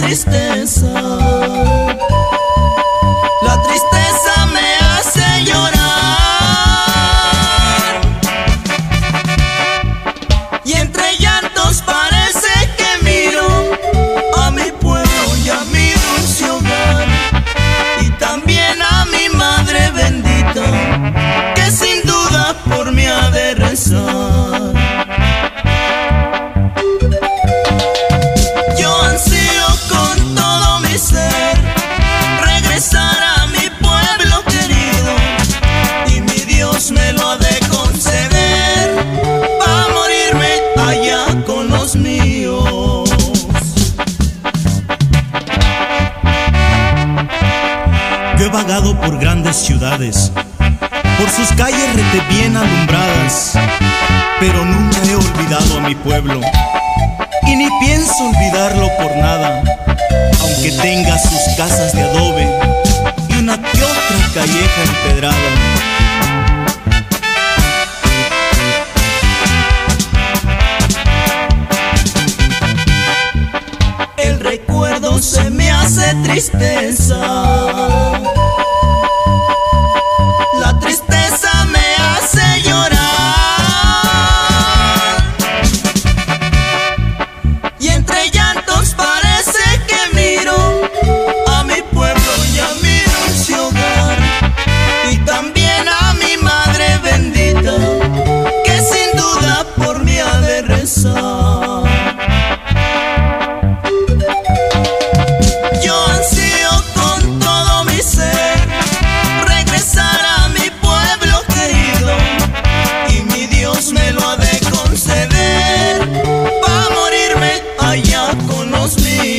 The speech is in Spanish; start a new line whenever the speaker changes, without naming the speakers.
tristeza. La tristeza me hace llorar y entre llantos parece que miro a mi pueblo y a mi dulce hogar, y también a mi madre bendita que sin duda por mí ha de rezar. Yo ansío con todo mi ser regresar a mi pueblo querido, y mi Dios me lo ha de conceder para morirme allá con los míos.
Yo he vagado por grandes ciudades, por sus calles rete bien alumbradas, pero nunca he olvidado a mi pueblo, y ni pienso olvidarlo por nada, aunque tenga sus casas de adobe y una que otra calleja empedrada.
El recuerdo se me hace tristeza. La tristeza me hace llorar y entre llantos parece que miro a mi pueblo y a mi dulce hogar, y también a mi madre bendita que sin duda por mí ha de rezar. Yo ansío con todo mi ser regresar a mi pueblo querido, y mi Dios me lo ha de conceder para morirme allá con los míos.